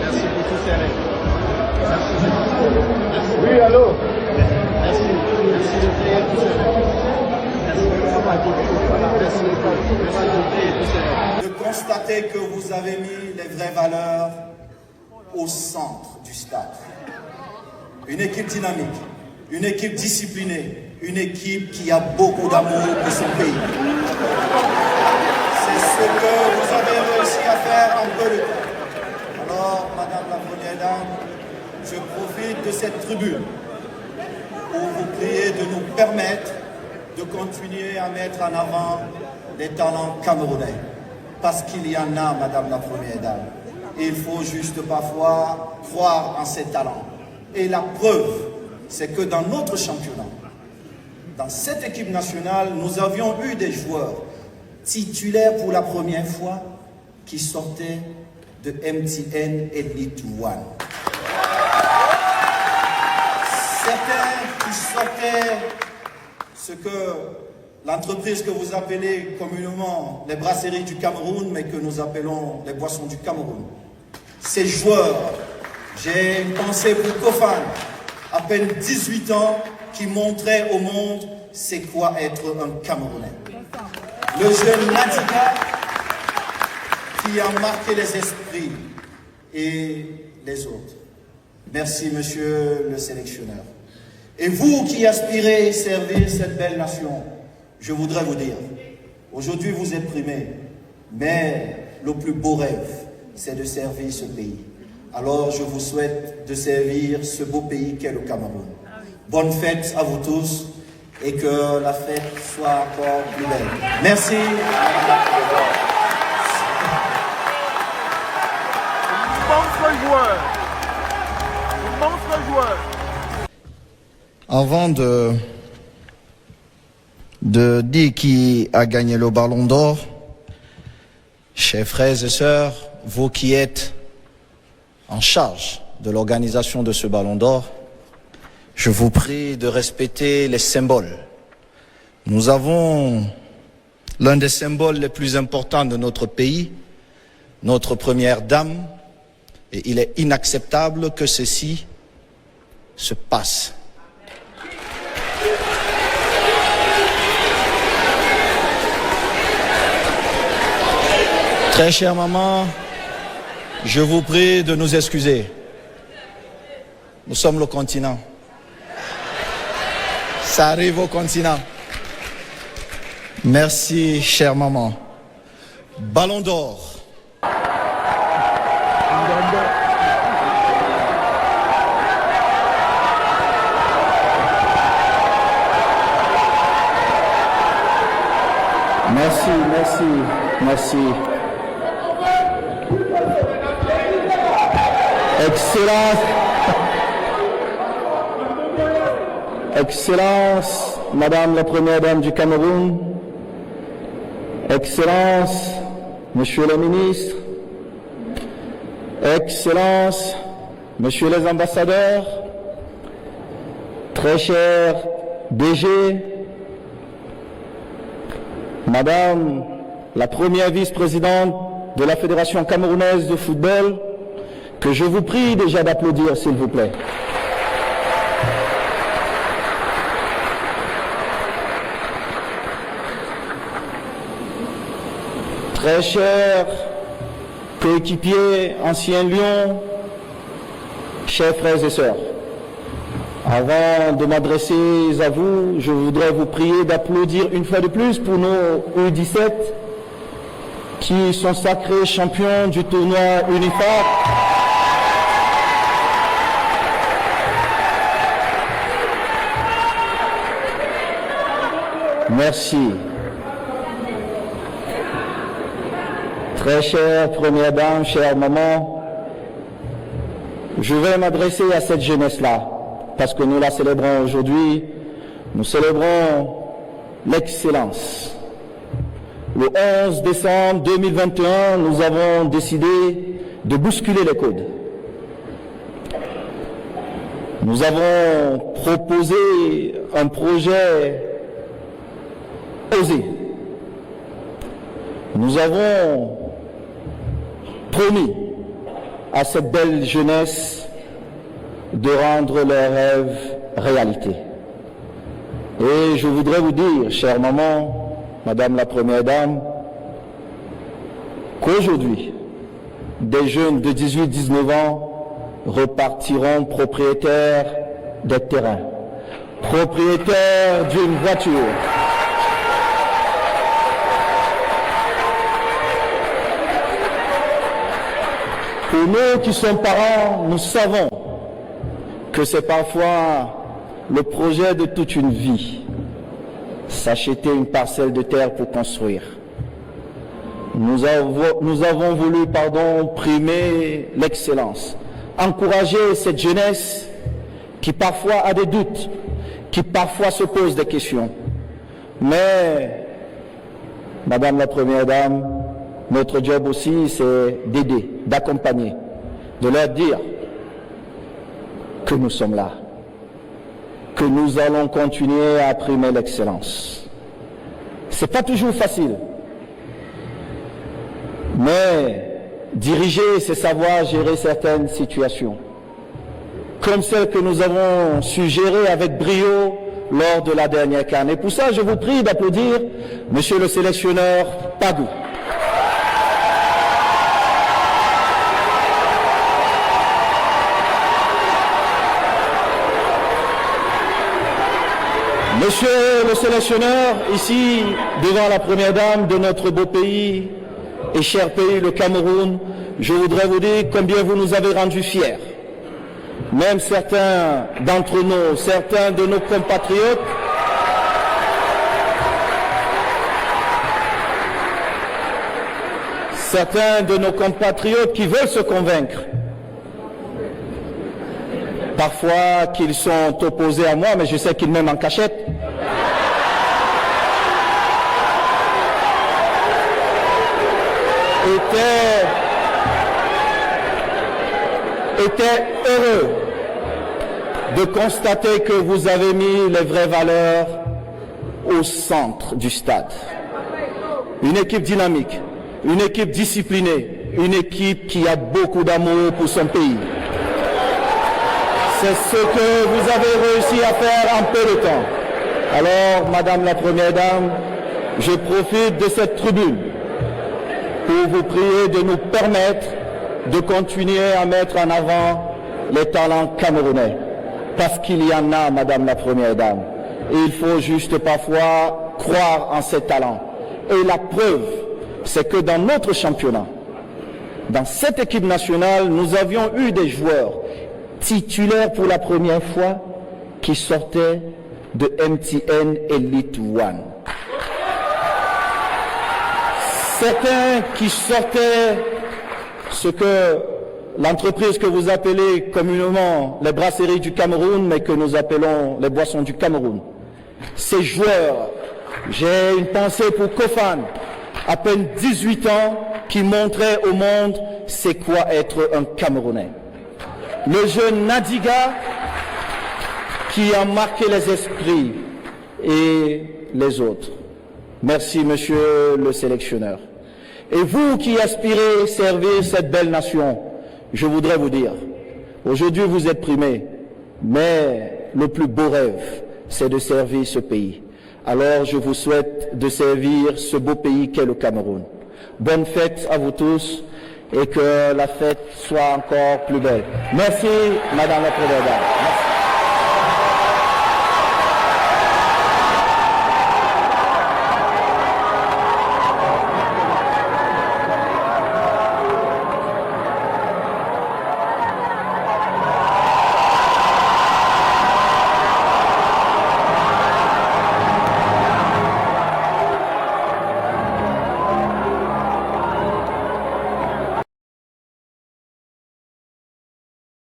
Merci pour tous ces rêves. Oui, allô. Merci. Merci de créer tous ces rêves. De constater que vous avez mis les vraies valeurs au centre du stade. Une équipe dynamique, une équipe disciplinée, une équipe qui a beaucoup d'amour pour son pays. C'est ce que vous avez réussi à faire en peu de temps. Alors, Madame la Première Dame, je profite de cette tribune pour vous prier de nous permettre de continuer à mettre en avant les talents camerounais. Parce qu'il y en a, Madame la Première Dame. Et il faut juste parfois croire en ces talents. Et la preuve, c'est que dans notre championnat, dans cette équipe nationale, nous avions eu des joueurs titulaires pour la première fois qui sortaient de MTN Elite One. Certains qui sortaient ce que l'entreprise que vous appelez communément les brasseries du Cameroun, mais que nous appelons les boissons du Cameroun. Ces joueurs, j'ai une pensée pour Kofan, à peine 18 ans, qui montrait au monde c'est quoi être un Camerounais. Le jeune Nadika, qui a marqué les esprits et les autres. Merci, monsieur le sélectionneur. Et vous qui aspirez à servir cette belle nation, je voudrais vous dire, aujourd'hui vous êtes primés, mais le plus beau rêve, c'est de servir ce pays. Alors je vous souhaite de servir ce beau pays qu'est le Cameroun. Bonne fête à vous tous et que la fête soit encore plus belle. Merci. Avant de dire qui a gagné le Ballon d'Or, chers frères et sœurs, vous qui êtes en charge de l'organisation de ce Ballon d'Or, je vous prie de respecter les symboles. Nous avons l'un des symboles les plus importants de notre pays, notre première dame, et il est inacceptable que ceci se passe. Très chère maman, je vous prie de nous excuser. Nous sommes le continent. Ça arrive au continent. Merci, chère maman. Ballon d'Or. Merci. Excellence, Madame la Première Dame du Cameroun, Excellence, Monsieur le Ministre, Excellence, Messieurs les ambassadeurs, très cher DG, Madame la première vice-présidente de la Fédération camerounaise de football, que je vous prie déjà d'applaudir, s'il vous plaît. Très chers coéquipiers, anciens lions, chers frères et sœurs, avant de m'adresser à vous, je voudrais vous prier d'applaudir une fois de plus pour nos U17 qui sont sacrés champions du tournoi UNIFAC. Merci. Très chère Première Dame, chère maman, je vais m'adresser à cette jeunesse-là, parce que nous la célébrons aujourd'hui. Nous célébrons l'excellence. Le 11 décembre 2021, nous avons décidé de bousculer les codes. Nous avons proposé un projet osé. Nous avons promis à cette belle jeunesse de rendre leurs rêves réalité. Et je voudrais vous dire, chère maman, Madame la Première Dame, qu'aujourd'hui, des jeunes de 18-19 ans repartiront propriétaires des terrains, propriétaires d'une voiture. Pour nous qui sommes parents, nous savons que c'est parfois le projet de toute une vie, s'acheter une parcelle de terre pour construire. Nous avons voulu, primer l'excellence, encourager cette jeunesse qui parfois a des doutes, qui parfois se pose des questions. Mais, Madame la Première Dame, notre job aussi, c'est d'aider, d'accompagner, de leur dire que nous sommes là, que nous allons continuer à primer l'excellence. C'est pas toujours facile, mais diriger, c'est savoir gérer certaines situations, comme celle que nous avons su gérer avec brio lors de la dernière CAN. Et pour ça, je vous prie d'applaudir Monsieur le sélectionneur Pagou. Monsieur le sélectionneur, ici, devant la Première Dame de notre beau pays et cher pays, le Cameroun, je voudrais vous dire combien vous nous avez rendus fiers. Même certains d'entre nous, certains de nos compatriotes, qui veulent se convaincre, parfois qu'ils sont opposés à moi, mais je sais qu'ils m'aiment en cachette. Étaient heureux de constater que vous avez mis les vraies valeurs au centre du stade. Une équipe dynamique, une équipe disciplinée, une équipe qui a beaucoup d'amour pour son pays. C'est ce que vous avez réussi à faire en peu de temps. Alors, Madame la Première Dame, je profite de cette tribune pour vous prier de nous permettre de continuer à mettre en avant les talents camerounais. Parce qu'il y en a, Madame la Première Dame. Et il faut juste parfois croire en ces talents. Et la preuve, c'est que dans notre championnat, dans cette équipe nationale, nous avions eu des joueurs titulaires pour la première fois qui sortaient de MTN Elite One. Certains qui sortaient ce que l'entreprise que vous appelez communément les brasseries du Cameroun, mais que nous appelons les boissons du Cameroun. Ces joueurs, j'ai une pensée pour Kofan, à peine 18 ans, qui montrait au monde c'est quoi être un Camerounais. Le jeune Nadiga, qui a marqué les esprits, et les autres. Merci, monsieur le sélectionneur. Et vous qui aspirez servir cette belle nation, je voudrais vous dire, aujourd'hui vous êtes primés, mais le plus beau rêve, c'est de servir ce pays. Alors je vous souhaite de servir ce beau pays qu'est le Cameroun. Bonne fête à vous tous et que la fête soit encore plus belle. Merci, Madame la Première Dame.